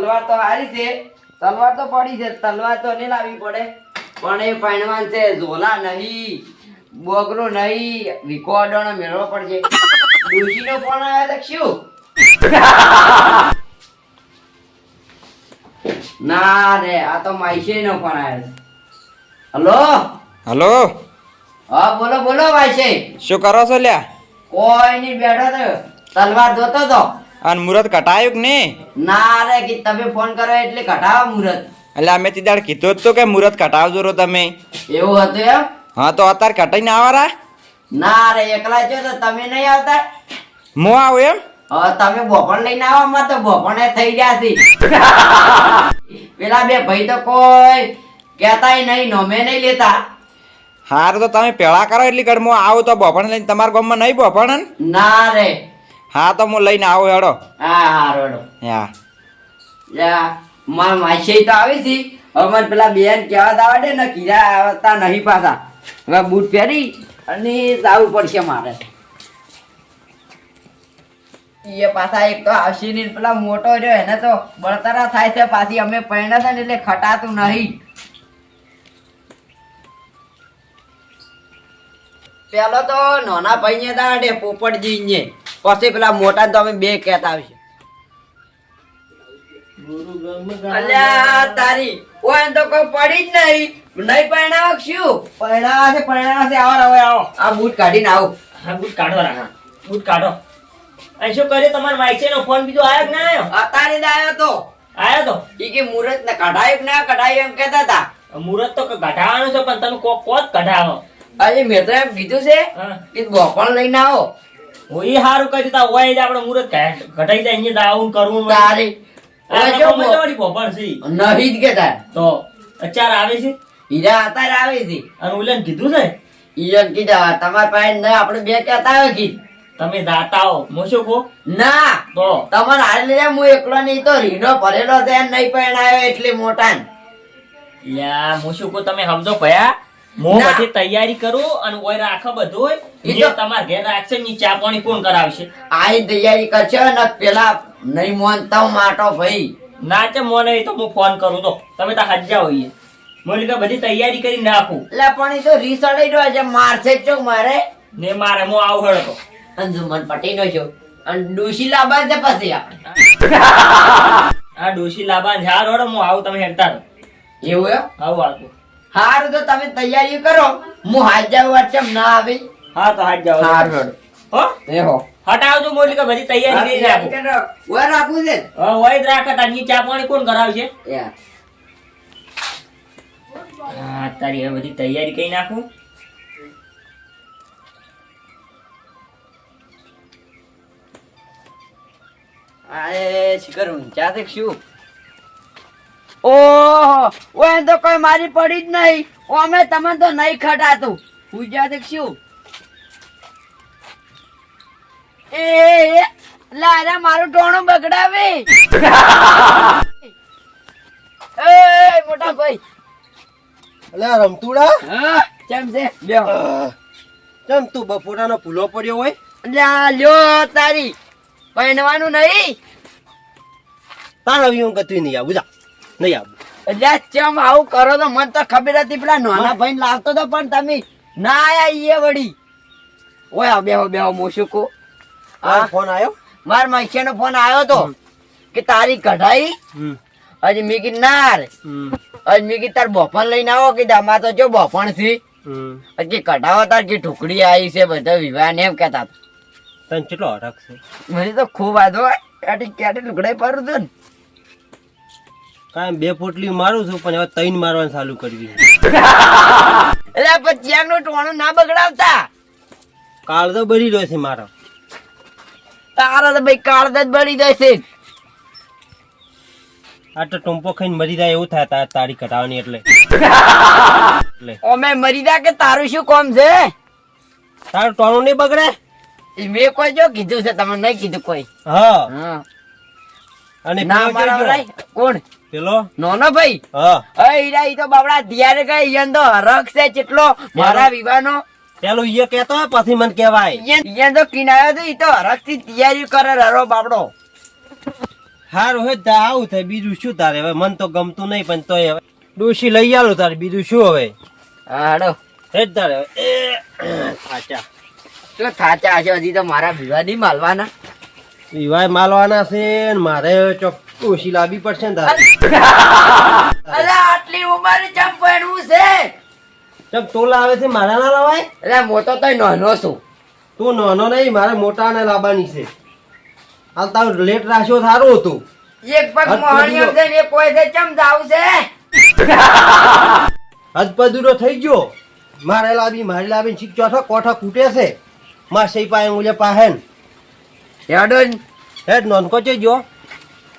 તલવાર તો હારી છે, તલવાર તો પડી છે, તલવાર તો નહીં લાવવી પડે, પણ એ પાણવાન છે, ઝોલા નહીં, બોગરો નહીં, વિકોડોનો મેળવો પડશે. ડોશીનો ફોન આવ્યો તો શું? ના રે, આ તો માઈશેનો ફોન આવ્યો. હલો હલો, હા બોલો બોલો માઈશે. શું કરો છો લ્યા? કોઈ નહીં, બેઠો તો તલવાર જોતો તો. અને મુહૂર્ત કટાયું કે નહીં? ના રે, કે તમે ફોન કરો એટલે કઢાવો મુહૂર્ત. એટલે અમે તે દાડ કીધું જ તો કે મુહૂર્ત કટાવજો રો તમે. એવું હતું એમ? હા તો અત્યારે કટાઈને આવવારા? ના રે, એકલા છો તો તમે નહીં આવતા? હું આવું એમ? હવે તમે બોપણ લઈને આવો, માં તો બોપણે થઈ ગયા છે. પેલા બે ભાઈ તો કોઈ કહેતાય નહીં, નોમે નહીં લેતા. હારું તો તમે પેલા કરો એટલી ઘર હું આવું તો બોપણ લઈને તમારા ગામમાં નહીં બોપણ? ના રે. હા તો હું લઈને આવું હેડો. હા હા રોડો. હા મારા માસી તો આવી છે. હવે મને પેલા બેન કહેવા આવડે ને, કીધા આવતા નહીં પાછા. હવે બૂટ પહેરી અને જવું પડશે મારે. એ પાછા એક તો આવશે ને, પેલા મોટો રહ્યો એને તો બળતરા થાય છે પાછી. અમે પરણ્યા હતા ને એટલે ખટાતું નહીં. પેલો તો નાના ભાઈ ને દાડે પોપટજી ને, પછી પેલા મોટા તો અમે બે કહેતા આવશે. અલ્યા તારી ઓય તો કોઈ પડી જ નહીં. નહીં પરણાવ શું? પરણાવ છે. આવો હવે આવો, આ બૂટ કાઢીને આવો. હા બૂટ કાઢો રાખા, બૂટ કાઢો. અને શું કર્યું તમારા માઈસે નો ફોન બીજો આવ્યો કે ના આવ્યો? અતારે જ આવ્યો તો. આવ્યો તો ઈ કે મુરત ને કઢાયું કે ના કઢાયું એમ કહેતા હતા. મુહૂર્ત તો કઢાવવાનું છે, પણ તમે કોત કઢાવો. અરે મેં તો એમ કીધું છે હા કે બોપણ લઈને આવો. હું એ સારું કરી તા હોય જ આપણે મુહૂર્ત કઢાઈ જાય અહીંયા દાવું કરવું તારી ઓય જો નહીં જ કેતા. તો અત્યારે આવે છે હીરા અત્યારે આવે છે. અને ઓલે કીધું છે ઈયન કીધા તમારા પાસે ન આપણે બે કહેતા આવે કી તમે દાતાઓ હું શું કહું ના તો તમારે હાલ લે. હું એકલો નહીં તો રીનો ભરેલો છે, નહીં પરણાયો એટલે મોટા ને. લ્યા હું શું કહું તમે સમજો ભયા. હું ના. બધી તૈયારી કરું અને ઓય રાખો બધું ઈ તો- તમારા ઘેર રાખશે ની ચા પાણી કોણ કરાવશે? આઈ તૈયારી કરશે ને પેલા નહીં મોનતા માટો ભાઈ. ના છે મોને એ તો હું ફોન કરું તો તમે તો હજ્જા હોઈએ. હું કે બધી તૈયારી કરી નાખું એટલે પણ એ તો રીસડાઈ રહ્યો છે, મારશે જ છો મારે. ને મારે હું આવું હેડો તો અંજુમન પટી નો છો અને ડોશી લાવવા છે પછી આપણે. આ ડોશી લાબાન ઝાર હોડો હું આવું તમે હેડતા રહો. એવું એમ? આવું આવતું. હારું તો તમે તૈયારી કરો, હું હાજર વચ્ચે ના આવી. હા તો હાથ જાઓ. હારું હો એ હો હટાવજો મોલી કે બધી તૈયારી કરી રાખું. ઓય રાખું છે ને? હા હોય જ રાખે તારની ચા પાણી કોણ કરાવશે? યા. હા તારી હવે બધી તૈયારી કરી નાખું. આએ શિખર ઊંચા છે કે શું? ઓહો ઓય તો કોઈ મારી પડી જ નહીં. અમે તમને તો નહીં ખટાતું. ઊંચા છે કે શું? એ લારા મારું ટોણું બગડાવે. એ મોટા ભાઈ. અલ્યા રમતુડા, હા કેમ છે? લ્યો કેમ તું બપોરાનો ભૂલો પડ્યો હોય? લ્યા લ્યો તારી પહેરવાનું નહીં. તાર હવે હું કતું નહીં આવું, જા નહીં આવું. એટલે ચમ આવું કરો તો મને તો ખબર હતી. પેલા નાના ભાઈ લાવતો તો પણ તમે ના આયા. એ વળી ઓય બેહો બેહો મોશુકો. તારો ફોન આવ્યો? માર માઈશે નો ફોન આવ્યો તો કે તારી કઢાઈ. હજી મેં કીધું ના રે. હજી મેં કીધું તાર બોપણ લઈને આવો. કીધું આમાં તો જો બોપણ છે. હજી કઢાવો તાર કે ઢુકડી આવી છે બધા વિવાહ ને એમ કેતા હતા. તને કેટલો અટક છે? મને તો ખૂબ આધો ક્યારે લુગડાઈ પાડું છું ને. કાંઈ 2 પોટલી મારું છું, પણ હવે 3 મારવાનું ચાલુ કરવી છે. એટલે પછી નું ટોણું ના બગડાવતા. કાળ તો બળી રહ્યો છે મારો. તારા તો ભાઈ કાળદ જ બળી જશે. આ તો ટોમ્પો ખાઈને મરી જાય એવું થાય તારી કટાવાની એટલે. અમે મરી જા કે તારું શું કામ છે? તારું ટોણું નહીં બગડે? મેં કોઈ જો કીધું છે તમે નહીં કીધું કોઈ? હા. હા. અને ના પેલો મારા જોજો. ભાઈ કોણ? પેલો નોનો ભાઈ. હા ઈ તો બાબડા દિયારે ગઈ. ઈયન તો હરખ છે કેટલો મારા વિવાહનો. પેલો ઈ કહેતો હોય પછી મને કહેવાય. ઈયન તો કિનાયો તો ઈ તો હરખ થી તૈયારી કરે રરો બાબડો. હારું હે તા આવું થાય બીજું શું તારે હવે મન તો ગમતું નહીં પણ તોય હવે ડોશી લઈ આલું તારે બીજું શું હવે હા હેડો હેડ તારે હવે સાચા શું થાચા હશે હજી તો મારા વિવાહ નહીં માલવાના વિવાહ માલવાના છે ને મારે ચોક ડોશી લાવવી પડશે ને તારે અરે આટલી ઉંમરે ચમ પડવું છે ચમ તોલા આવે છે મારા ના લવાય અરે મોટો તો નાનો છું તું નાનો નહીં મારે મોટા ને લાવવાની છે હાલ તારું લેટ રાખ્યો સારું હતું એક પગ મોહણીઓ છે ને એક કોઈ છે ચમ જાવ છે હદપદુરો થઈ ગયો મારે મારી લાવી શીખ ચોથા કોઠા કૂટે છે માં સહી પાએ મુલે પાહેન હેડો ને. હેડ નોનકો છે જો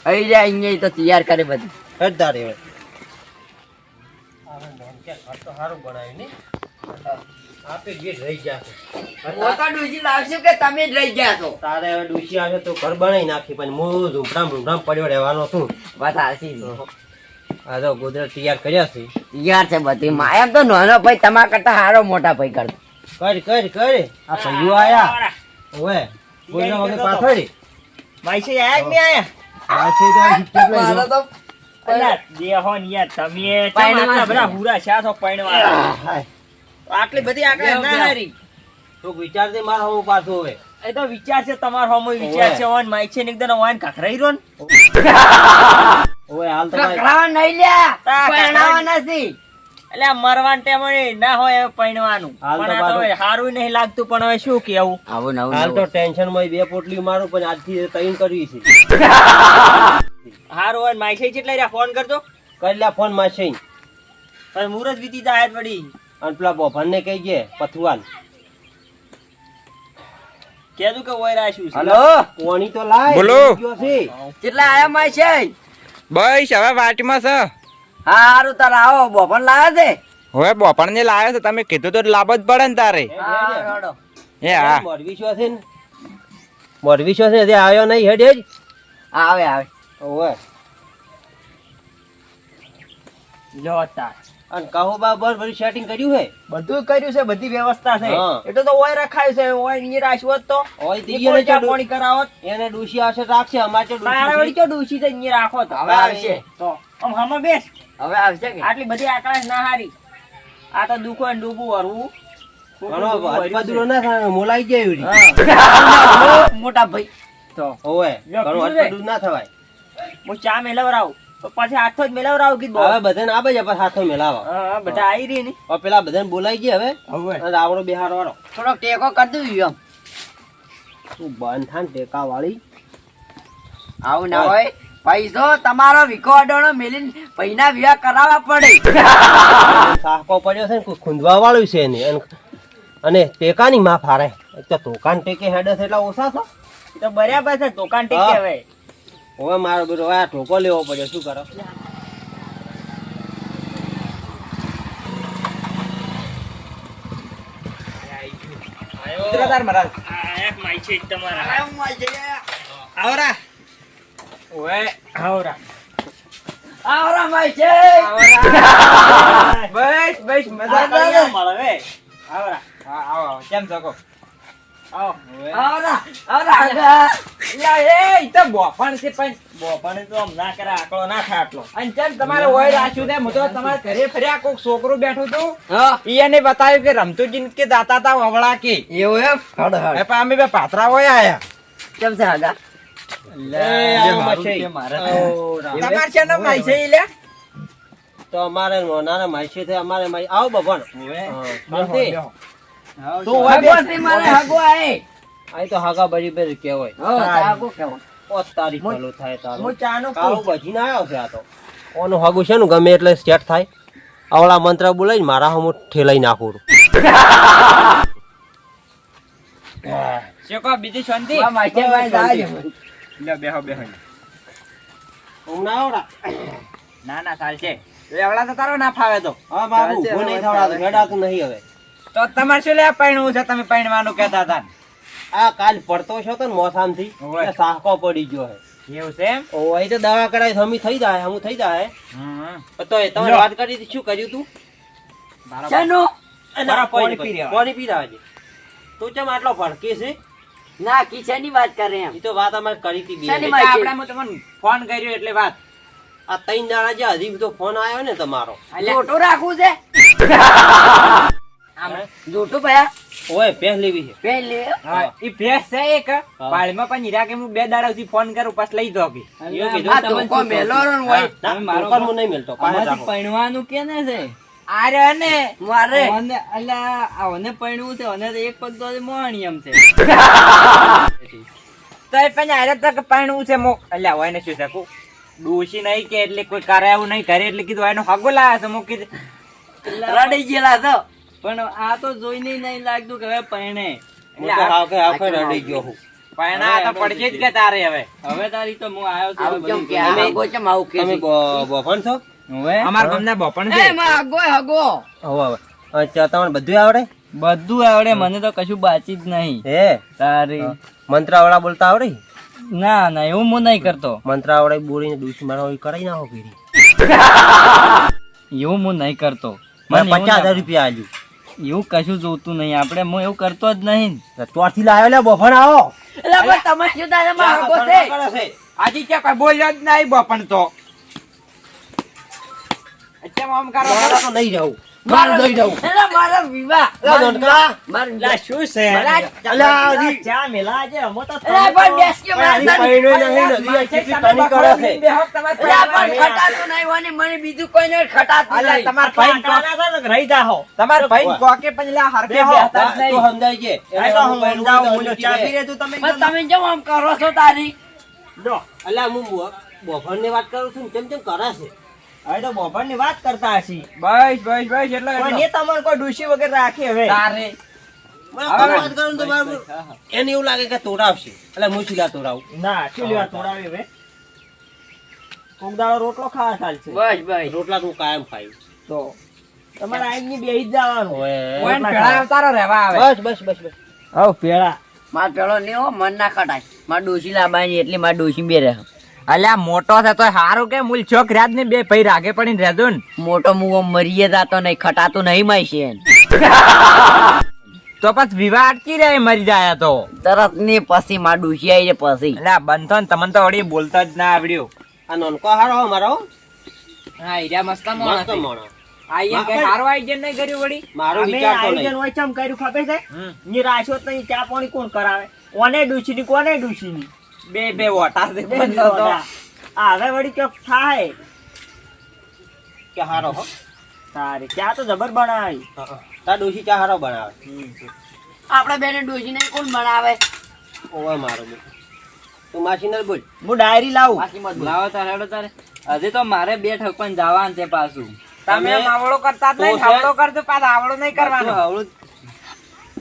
અહીં જાય અહીંયા તો તૈયાર કરે બધું હેડ તારે હવે સારું બનાવ્યું ને આપે જે રહી ગયા મોટો ડૂસી લાવશું કે તમે જ રહી ગયા છો તારે હવે ડૂસી આવે તો ઘર બનાવી નાખી પણ હું ઝૂંપડામ પડ્યો રહેવાનો છું વાત હાસી આ તો ગોદરેજ તૈયાર કર્યા છે તૈયાર છે બધી માં એમ તો નાનો ભાઈ તમારા કરતા સારો મોટા ભાઈ કરતો કર આ ભાઈઓ આયા ઓવે બોલના વગર પાછળ માઈસે આયા કે નહીં આયા આ છે તો હિસ્ટેપ લઈ મારો જો તો અલ્યા દેહો ને યાર તમે પૈણવા આટલા બધા છે. હુરા છે તો પૈણવા હાય આટલી બધી આકડા ના હારી તો વિચાર દે મારા હું પાછો હવે એ તો વિચાર છે તમારો હમો વિચાર છે ઓન માઈક છે ને એકદમ ઓન કાખરાઈ રોન ઓવે હાલ તો ભાઈ કકડાવા નહીં લ્યા તા પરણાવા નથી એટલે આ મરવાન ટેમણે ના હોય હવે પૈણવાનું હાલ તો પણ આ તો હવે હારું નહીં લાગતું પણ હવે શું કેવું આવું હાલ તો ટેન્શન માં બે પોટલી મારું પણ આજથી તૈન કરવી છે હારું હોય માઈક છે કેટલા રહ્યા ફોન કરજો કરી લે ફોન માં છે પણ મુરત વીતી જાય વળી અને પેલા બોફાન ને કહી ગયા પથવાન કેદું કે ઓય રાખ્યું છે હલો કોણી તો લાય બોલો. ગયો છે કેટલા આયા માં છે બસ હવે વાટમાં છે હારું તાર આવો બોપન લાવ્યા છે હવે બોપણ ને લાવ્યો છે તમે કીધું તો લાભ જ પડે ને તારે હા હેડો એ હા મોરવી છો છે ને મોરવી છો છે હજી આવ્યો નહીં હેડ હેડ આવે આવે ઓવે લો તાર અને કહો બાબર બધું સેટિંગ કર્યું હે બધું કર્યું છે બધી વ્યવસ્થા છે હા. એટલે તો ઓય રખાયું છે ઓય ની રાખ્યું હોત તો ઓય ઈ દીએ ને ચા ચા પાણી કરાવત એને ડૂસી આવશે તો રાખશે અમારે તો તારા વળી ડૂસી કયો ડૂસી છે ની રાખો તો હવે આવશે. તો આમ હમણાં બેસ હવે આવશે કે આટલી બધી આકડા ના હારી આ તો દુખો ને ડૂબું હરવું ઘણો હદપદુરો ના થાય મોલાઈ જાય એવી મોટા ભાઈ તો ઓવે લ્યો, ઘણો કીધું હદપદુર ના થવાય હું ચા મેલવરાવું તો પછી હાથો જ મેલવરાવું કીધું હવે બધાને આબે જ આપણે હાથો મેલાવા હા બધા આવી રહી ને હવે પેલા બધાને બોલાઈ ગયા હવે અને આવડો બિહાર વાળો થોડો ટેકો કરી દઉં એમ તું બંધ થાન ટેકા વાળી આવું ના હોય પૈસો તમારો વિકો અડોણો મેલીને પૈના વિવાહ કરાવવા પડે સાહકો પડ્યો છે ને કોઈ ખૂંદવા વાળું છે એને અને ટેકાની માં ફારે એક તો તોકાન ટેકે હેડે છે એટલા ઓછા છો એ તો બરાબર છે દુકાન ટેકે હા. હવે હવે મારો બેટો આ ટોકો લેવો પડ્યો શું કરો તાર મહારાજ આ એક માઈ છે તમારા આવરા ઓય આવરા આવરા માઈ છે બસ બસ મજા આ કઈ મળે હવે આવરા હા આવો કેમ શકો આવો આવરા આવરા આગા. એ ઈ તો બોફણ છે પણ બોપાને તો આમ ના કરે આકડો ના થાય આટલો અને કેમ તમારે હોય રાખ્યું છે હું તો તમારા ઘરે ફર્યા કોક છોકરું બેઠું હતું હા ઈ એને બતાવ્યું કે રમતુજી કે દાતા તા વવળા કે એવું એમ હડ એ હડ પણ અમે બે પાત્રા હોય આયા કેમ છે આગા મારું કે મારે તમાર છે ને માઈ છે ઈ લે તો અમારે નાના માઈ છે તે અમારે માઈ આવો બભણ શાંતિ તું હોય બેસ. હગવાથી મારે હગવો આય. આ તો હાગા બરી બરી કહેવાય હો, ચાકુ કેવો. ઓ તારી ભલું થાય તારું હું ચાનો કાળું બજીને આવ્યો છે આ તો ઓનું હાગું છે ને ગમે એટલે સેટ થાય આવડા મંત્ર બોલાઈને મારા હમું ઠેલાઈ નાખું શેકો બીજી શાંતિ આ માથે ભાઈ જાય છે. લે બેહો બેહો હમણાં આવડા ના ના ચાલશે એવડા તો તારો ના ફાવે તો હા બાબુ ચાલશે, હું નહીં હવે થવડાતું ચાલે. હેડાતું નહીં હવે તો તમારે શું લે પૈણવું છે તમે પૈણવાનું કહેતા હતા આ કાલ પડતો છો તો ને મોસામથી ઓવે. એટલે સાહકો પડી ગયો હે એવું છે એમ ઓ અહીં તો દવા કરાવી હમી થઈ જાય હમું થઈ જાય તો એ તમે લો. વાત કરી હતી, શું કર્યું તું શાનું? બરાબર, પાણી પાણી પી રહ્યા. પાણી પી રહ્યા છે તું ચમ આટલો ભડકે છે ના કિશનની વાત કરે એમ ઈ તો વાત અમારે કરી હતી બે. શાની એટલે વાત છે? આપણે હું તમને ફોન કર્યો એટલે વાત. આ 3 દાડા જે હજી તો ફોન આવ્યો ને તમારો. જોટું રાખવું છે જોટું ભયા ઓય પહે લેવી છે. પેન લે હા, ઈ ભેંસ છે એક પાળમાં પણ હીરા કે હું 2 દાડા સુધી ફોન કરું પછી લઈ જાઉં કે. એવું કીધું આ તમને ધોકો મેલો રો ને હોય. ના, ટોકન હું નહીં મેલતો. પાડે રાખો. પૈણવાનું કેને છે આરે ને મારે ઓને અલ્યા આ ઓને પૈણવું છે ઓને તો એક પગ તો મોહણી એમ છે તોય પણ આરે તક પાણું છે મો અલ્યા હોય ને શું શકું ડોશી નહીં કે એટલે કોઈ કરે એવું નહીં કરે એટલે કીધું એનો હગો લાયા છે મૂકી દે. રડી ગયેલા છો પણ આ તો જોઈને નહીં લાગતું કે હવે પૈણે હું તો હાવ કે રડી ગયો હું. પૈણા તો પડશે જ કે તારે હવે હવે તારી તો હું આવ્યો છું આવું કેમ બધું કે આ હગો ચમ આવું કે તમે છે? બોફણ છો? હવે અમારા ગામના બોપણ એ છે માં હગો હગો હવે અચ્છા તમને બધું આવડે? બધું આવડે મને તો કશું બાચી જ નહીં હે તારી મંત્રાવળા બોલતા આવડે? ના ના એવું હું નહીં કરતો મંત્રાવળા બોલીને દુશ્મન મારો કરાઈ નાખો કીધી. એવું હું નહીં કરતો મને મને એવું 50,000 ના- રૂપિયા આલ્યું. એવું કશું જોતું નહીં આપણે હું એવું કરતો જ નહીં ચોરથી લાવ્યો લે બોફણ આવો. એટલે પણ તમે શું તારે માં હગો છે આજે ક્યાં કોઈ બોલ્યો જ નહીં બોપણ તો અચ્છા આમ કરો મારા તો નહીં જાઉં. મારો દઈ દઉં એટલે મારો વિવાહ લા નનકા. મારો શું છે અલા, હજી- ચા મેલા છે અમો તો એટલે પણ બેસ કે મારા હજી પૈણું નહીં, નદી આ કેટલી ટણી કરે છે. એટલે પણ ખટાતું નહીં હોય ને મને બીજું કોઈ નહીં ખટાતું નહીં તમાર ભાઈ રહી જાઓ તમાર ભાઈ કોકે પંજલા હરકે હો તું સમજાય છે. એને તો હું હું પૈણું સમજાવું, તો હું ચા નથી પી રે તું તમે પણ તમે કેમ આમ કરો છો તારી લો અલા હું બોફણ ની વાત કરું છું ને કેમ કરે છે. હવે તો બોપણ ની વાત કરતા હશી બસ બસ બસ એટલે ને તમને કોઈ ડુસી વગર રાખી હવે તારે મને કોઈ વાત કરું ને તો બરાબર એને એવું લાગે કે તોડાવશે. એટલે હું સીધા તોડાવું. ના શું લેવા તોડાવી હવે કોક દાડો રોટલો ખાવા ચાલશે બસ બસ રોટલા તું કાયમ ખાઈ. તો તમારે આઈની બેહી જ જવાનું ઓય. પેલા તારો રહેવા આવે બસ બસ બસ બસ. હવ પેલા માર પેલો નહીં હો મન ના ખટાય માર ડોશી લાબાની એટલે માર ડોશી બે રહે અલ્યા મોટો છે તો હારું કે મૂલ છોક રાત ને બે ભાઈ રાગે પડીને રહેજો ને મોટો મુવો મરીએ જાતો નહીં ખટાતું નહીં માય છે તો પછી વિવાહ અટકી રહે મરી જાય તો તરત ને પછી માર ડોશી આવી પછી અલ્યા બંધો ને તમને તો વળી બોલતા જ ના આવડ્યું આ નોનકો હારો મારો હા ઈરા મસ્ત મસ્ત મોણો. આઈએ કઈ હારો આયોજન નહીં કર્યું વળી મારો વિચાર તો નહીં. હોય ચમ કર્યું ખબર છે ની રાશો તો ચા પાણી કોણ કરાવે કોને ડૂસી ની કોને ડૂસી ની બે વોટા છે બંધો તો હવે વળી કે થાય કે હારો હો. તારે ચા તો જબર બનાવી તાર ડોશી ચા હારો બનાવે. આપણે બેને ડોશી ને કોણ બનાવે ઓય મારો બેટો. તું માસીને બોલ. હું ડાયરી લાવું બાકી મત બોલ. લાવો તારે હેડો તારે હજી તો મારે 2 ઠપકન જવાનું છે પાછું તમે માવડો કરતા જ નહીં તો છે. આવડો કરજો પાછા આવડો નહીં કરવાનો હવળું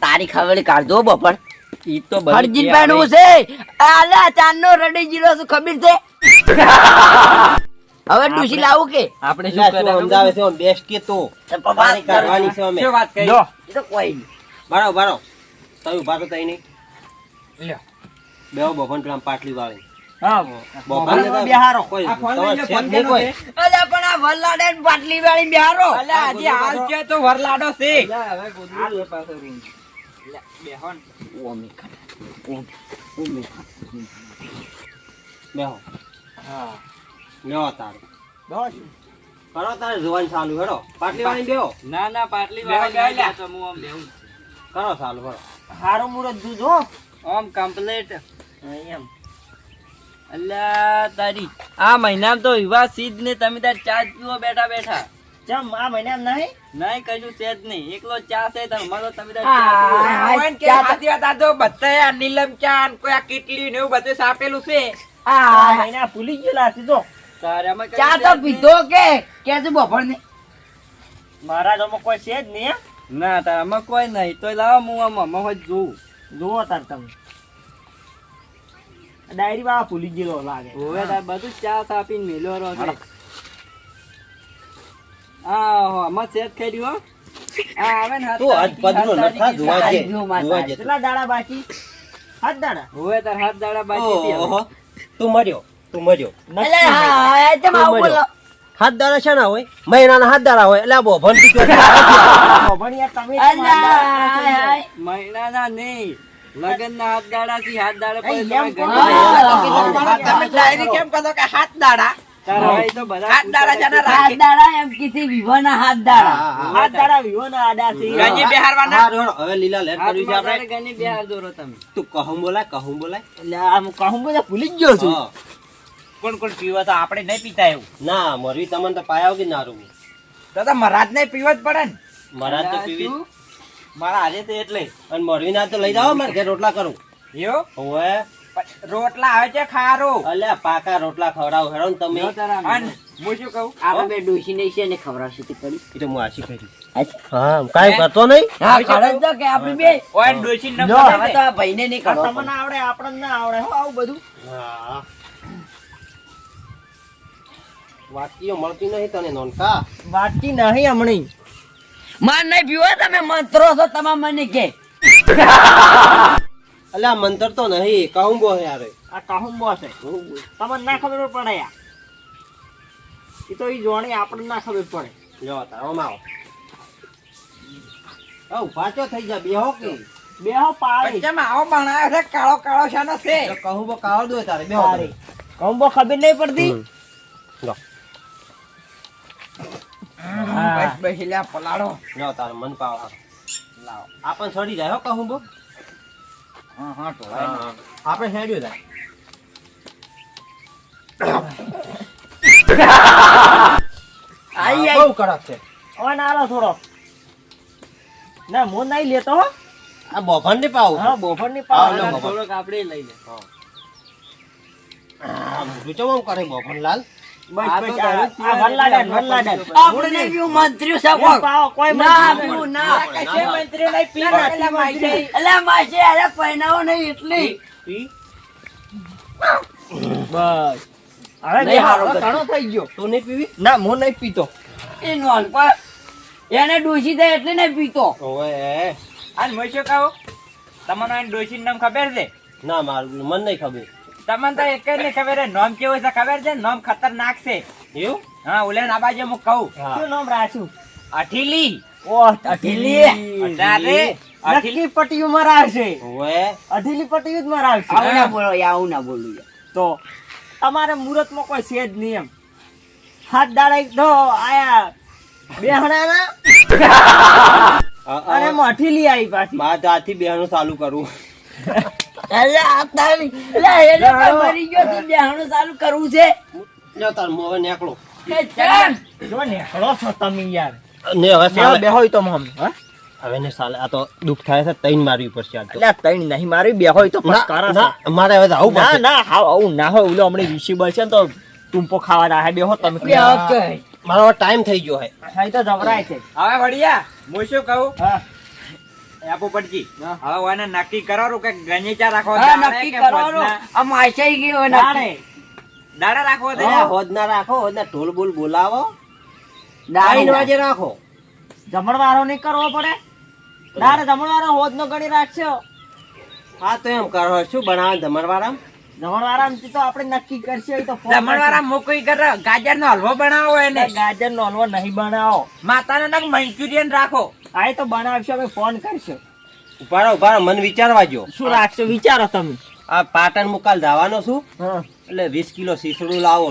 તારી ખવેલી કાઢજો બપણ ઈ તો હરજીન પહેરવું છે આલા ચાંદનો રડી જીરો છું ખબર છે હવે ડોશી લાવું કે આપણે લા, શું તું સમજાવે છે આમ બેસ કે તો તો પપ્પા તારી કરવાની છે અમે. શું વાત કરી જો. એ તો કોઈ નહીં બારો બારો તમે ઉભા તો તઈ નહીં. લ્યો. બેહો બફન પેલા પાટલી વાળી. હા બફન ને તો બિહારો કોઈ આ ફોન લઈ લે, તમારે ફોન છે જ નહીં કોઈ. અલ્યા પણ આ વલ્લાડે ને પાટલી વાળી બિહારો અલ્યા હજી હાલ છે તો વરલાડો છે હવે ગોદડું લે પાછો રૂમ બેહો ને. ઓમી ખટા ઓમી બેહો હા લ્યો તારે બસ કરો તારે જોવાનું ચાલુ હેડો પાટલી વાળી બેહો ના ના પાટલી બેહો, વાળી બેહો, નહીં લ્યા. તો હું આમ બેહું કરો ચાલુ હેડો. હારો મુરત જોજો આમ કમ્પ્લીટ એમ અલ્યા તારી આ મહિનામાં તો વિવાહ સીધ ને તમે તાર ચા જ પીવો બેઠા બેઠા ચમ આ મહિના નહીં નહીં કશું છે જ નહીં એકલો ચા છે તાર મારો તમે તાર ચા પીવો. હોય ને કે સાચી વાત, આ તો બધાએ આ નીલમ ચા ને કોઈ આ કીટલી ને એવું બધું સાપેલું છે આ મહિના ભૂલી ગયેલા છે જો તારે આમાં કશું ચા છે તો જ નહીં. પીધો કે કેજે બપોર ને મારા જોમાં કોઈ છે જ નહીં હે. ના તાર આમાં કોઈ નહીં તો લાવો હું આમાં હોય જોઉં જુઓ તાર તમે ડાયરી વાળા ભૂલી ગયેલો લાગે હવે તાર બધું ચા તાપીને મેલ્યો રહ્યો છે આ હો આમાં સેજ કર્યું હો આ આવે ને હાથ તું હાથ પદનો નખા જોવા છે જો માતા. જોવા છે તું. કેટલા દાડા બાકી 7 દાડા હવે તાર હાથ દાડા બાકી છે હવે. ઓહો તું મર્યો એટલે હા એ તેમ આવું બોલો હાથ દાડા છે ના હોય મહિનાના હાથ દાડા હોય એટલે આ બોભણ તું ચોથી ભણ્યા તમે અલ્યા હાય હાય. મહિનાના નહીં લગનના હાથ દાડા થી હાથ દાડા પછી એમ તમે કહો. ઘરે હા, તમે ડાયરી કેમ કહો કે હાથ દાડા તારા ભાઈ તો બધા હાથ દાડા જના હાથ દાડા એમ કીધી વિવાહના હાથ દાડા. હાથ દાડા વિહોના આડા છે ગંજી બેહારવાના. હા, રોડ. હવે લીલા લેર કર્યું છે આપણે. ગની બિહાર દોરો તમે તું કહું બોલાય કહું બોલાય. એટલે આમ કહું બધા ભૂલી જ ગયો છું હા. કોણ કોણ પીવા તો આપણે નહીં પીતા એવું ના મોરવી તમને તો પાયા કે નારું તો મહારાજ ને પીવા જ પડે ને મહારાજ તો પીવી જ. મારા હારે તો એટલે અને મોરવી ના તો લઈ જાઓ મારે ઘેર રોટલા કરું યો હોવે રોટલા આવે છે ખારો અલ્યા પાકા રોટલા ખવડાવ હેરો ને તમે અને હું શું કહું આપણે બે ડોશીને છે ને ખવડાવશે તે કરી. એ તો હું આશી કરી હા કાંઈ કરતો નહીં હા, ખબર જ તો કે આપણે બે. ઓય ડોશી ન જો, હવે તો આ ભાઈને નહીં આ કરવા તમને આવડે આપણને ના આવડે હો આવું બધું હા વાટકીઓ મળતી નહીં તને નોનકા વાટકી નહીં હમણી માર નહીં પીવો તમે મંત્રો છો તમામ મને કે અલ્યા મંતર તો નહીં કહું બો યાર આ કહું બોસ છે તમને ના ખબર પડે યાર એ તો ઈ જોણી આપણને ના ખબર પડે જો તારોમાં આવો ઉભા ચો થઈ જા બેહો કે બેહો પાડી કેમ આવો બનાવ્યો છે કાળો કાળો શાનો છે તો કહું બો કાવડ દો તારે બેહો પાડી કહું બો ખબર નહીં પડતી જો હા. બહેલા પલાડો જો તારે મન પાવ લાવો આપણ છોડી જાય હો કહું બો હા હા ટોળાય ને. આપણે હેડ્યો જાય આઈ બહુ કડક છે ઓય નાલો થોડો ના હું નહીં લેતો હો આ બોફન ને પાવ હા બોફર ની હા, લો, પાવ બોફર. થોડોક આપણે લઈ લે આ મોઢું ચમ કરે બોફન લાલ બસ આ બસ તો આ વલ્લાડન વલ્લાડન આપણે નહીં પીવું મંત્રી છે કોણ? પાવ કોઈ ના મંત્રી પીવું ના કશે મંત્રી નહીં પીવા એટલે માઈ અલ્યા માસી અરે પહેનાવો નહીં એટલી બસ હવે નહીં હારો હવે કરતો. ઘણો થઈ ગયો તું નહીં પીવી ના હું નહીં પીતો એ નોન પર એને ડૂસી દે એટલે નહીં પીતો ઓએ અને હું શું કહું તમને ડોશી નામ ખબર છે ના મારું મન નહીં ખબર તમને તો એક જ નહીં ખબર છે નામ કેવું છે ખબર છે નામ ખતરનાક છે એવું હા ઓલે ના બાજુ હું કહું હા. શું નામ રાખ્યું અઠીલી ઓહ, અઠીલી અઠીલી. નક્કી પટ્ટીઓ મરાવશે ઓએ અઠીલી પટ્ટીઓ જ મરાવશે આવું ના બોલો યાર, આવું ના બોલું યાર. તો તમારે મુહૂર્તમાં કોઈ છે જ નહીં એમ હાથ દાડા એક તો આયા બેહણાના અને એમાં અઠીલી આવી પાછી મારે તો આથી બેહણું ચાલુ કરું અલ્યા આ તારી અલ્યા એને કોઈ મરી ગયો તો બેહણું ચાલુ કરવું છે જો તાર મોવે નેકળો કે ચાલ. જો નેકળો છો તમે યાર ને હવે સાલે બેહો તો મમ હા હવે ને સાલે આ તો દુઃખ થાય છે તૈન મારવી પડશે આજ તો એટલે તઈ નહીં મારી બેહો તો ના, ના, મારે હવે આવું ના પડશે ના હાવ આવું ના હોય ઓલો હમણાં રિસીવર છે ને તો ટૂંપો ખાવા ના બેહો તમે બે ઓકે. મારો હવે ટાઈમ થઈ ગયો હે ખાઈ તો જવરાય છે હવે વડિયા હું શું કહું હા આપો પડજી હવે ઓને નક્કી કરાવું કે ગણીચા રાખો હા, દાડે નક્કી કે કરવાનું ભોજના? આ માસાઈ ગયો નક્કી. દાડે દાડે રાખો તે અલ્યા, હોદ ના રાખો હોદ ના ઢોલ બોલ બોલાવો દાડી 3 વાગે રાખો જમણવારો નહીં કરવો પડે દાડે જમણવારો હોદ નો ગણી રાખશો હા તો એમ કરો શું બનાવે જમણવારા જમણવારામાંથી તો આપણે નક્કી કરશે એ તો ફોન જમણવારા મોકઈ કર ગાજર નો હલવો બનાવો એને કરશે. ગાજર નો હલવો નહીં બનાવો માતાનો નગ મંચુરિયન રાખો આ એ તો બનાવશો અમે ફોન કરશો ઉભારો મન વિચારવા જો શું રાખશો વિચારો તમે આ પાટણ મુકાલ જવાનો છું હા એટલે 20 કિલો સીસડું લાવો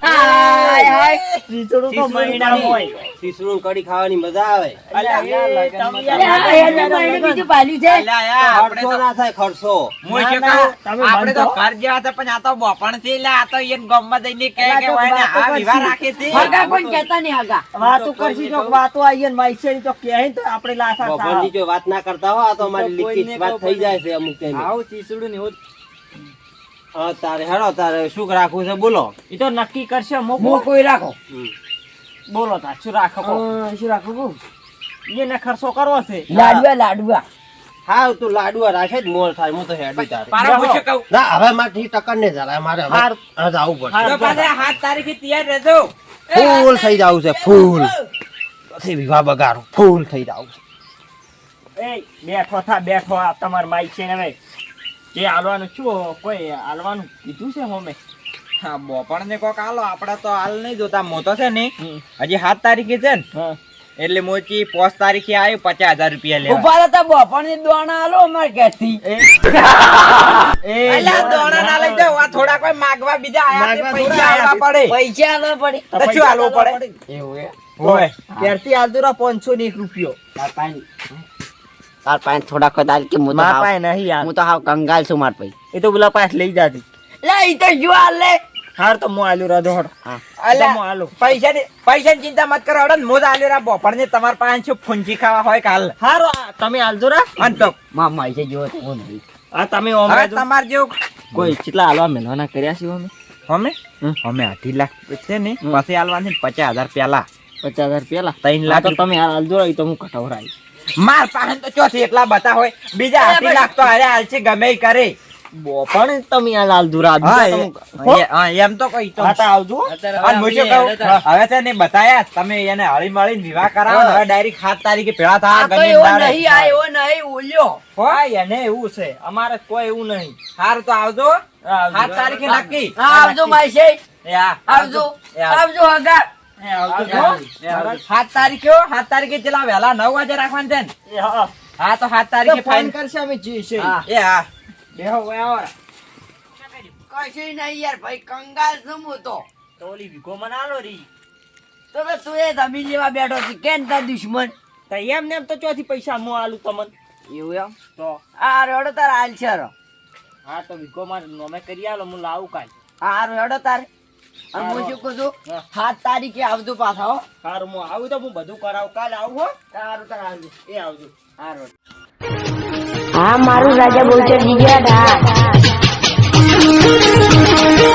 હાય, હાય. ખીચડું તો મહિના હોય સીસડું કઢી ખાવાની મજા આવે અલ્યા, એ તમે અલ્યા, આ એને મહિને બીજું પાલ્યું છે અલ્યા યાર, આપણે ખર્ચો તો ના થાય ખર્ચો હું શું ના, કહું તમે આપણે તો બંધો. ઘર જેવા છે પણ આ તો બોપણ છે એટલે આ તો એને ગામમાં જઈને કહે અલ્યા, કે તો ઓયને વાતો આ કરશી. વિવાહ રાખે છે હગા કોઈ કહેતા નહીં હગા વાતો કરશી તો વાતો આવીએ ને માઈસે તો કહે તો આપણે લાસા ભગવાનજી જો વાત ના કરતા હો આ તો અમારી લિખિત વાત થઈ જાય છે અમુક ટાઈમે આવું ચીસડું ને એવું હા તારે હેડો તારે શું રાખવું છે બોલો એ તો નક્કી કરશે હું મોકો કોઈ રાખો બોલો તા શું રાખો કહો. શું રાખો કહું? એને ખર્ચો કરવો છે લાડવા લાડવા હા તું લાડુઆ રાખે જ મોલ થાય હું તો હેડી તારે પારા હું શું કહું ના હવે મારી ટક્કર ને જરાય મારે હવે હાર. હવે આવું પડશે હાર. તો પાછા 7 તારીખે તૈયાર રહેજો ફૂલ થઈ જાવ છે ફૂલ પછી વિવાહ બગાડો ફૂલ થઈ જાવ છે એ બેઠો આ તમાર માઈક છે ને હવે જે હાલવાનું શું કોઈ હાલવાનું કીધું છે હોમે હા બોપણ ને કોક આલો આપણે તો હાલ નહીં જોતા મોતો છે ને હજી 7 તારીખે છે ને હા એટલે મોચી 5 તારીખે આવ્યો 50,000 રૂપિયા લેવા. ઉભા રહેતા બપોરની દોણા આલો અમાર ઘેરથી. અલ્યા દોણા ના લઈ જાઓ, આ થોડા કોઈ માગવા બીજા આયા તે પૈસા આલવા પડે. પૈસા આલવા પડે. તો શું આલવું પડે? એવું હે? હોય. ક્યારથી આલદુરા 501 રૂપિયો તાર પાસે થોડા કદાચ કે હું તો મારા હાવ- પાસે નહીં યાર હું તો હાવ કંગાલ છું માર ભાઈ. એ તો પેલા પાસે લઈ જાતી લે ઈ તો જો આલે. હાર તો હું આલ્યો રાધો હડ અલ્યા, હું આલું પૈસાની ચિંતા મત કરો હડો ને, મોજ આલ્યો રા બોપડને તમાર પાસે શું ફૂંચી ખાવા હોય કાલ. હારો તમે આલદુરા અન તો મામા છે જો તો નહીં. આ તમે હવે ઓમરા તમાર જેવું કોઈ કેટલા હાલવા મેલવાના કર્યા છે અમે અમે 2.5 લાખ છે ને પછી આલવાની 50,000 પેલા 50,000 પેલા 3 લાખ તો તમે આલદુરા એ તો હું કઠવરાઈ માર પાસે તો ચોથી એટલા બતા હોય, બીજા 8 લાખ તો અરે હાલ છે ગમે ઈ કરે. બોપણ તમે આ આલદુરા હા, એમ તો કઈ તો આવજો અને હું શું કહું, હવે છે ને બતાયા તમે એને હળી મળીને વિવાહ કરાવો ને, હવે ડાયરેક્ટ 7 તારીખે ભેળા થા આ તો એવો નહીં, આ એવો નહીં ઓલ્યો. હા એને એવું છે અમારે કોઈ એવું નહીં સારું તો આવજો 7 તારીખે નક્કી. હા આવજો માઈ છે. એ હા આવજો એ આવજો. આવજો હગા. એ આવજો. 7 તારીખે 7 તારીખે ચલા વહેલા 9 વાગે રાખવાનું છે ને. હા તો 7 તારીખે ફોન ફાઇન કરશે અમે જી છે હા. એ હા બેહો આવો કશું નહીં યાર ભાઈ, કંગાલ છું હું તો. તો ઓલી વિગો મને આલો રી તો બસ તું એ જમીન લેવા બેઠો છે, કેમ તાર દુશ્મન? તો એમ ને એમ તો ચોથી પૈસા હું આલું તમને એવું એમ? તો આ રેડો તાર હાલ છે રો. હા તો વિગો મારે નોમે કરી આલો હું લાવું કાલ આ રેડો તારે. અને હું શું કહું છું, 7 તારીખે આવજો પાછા હો. સારું હું આવું તો હું બધું કરાવું કાલ આવું હો સારું તાર આવજો. એ આવજો સારું. હા મારું રાજા બોલચર જીગ્યા હતા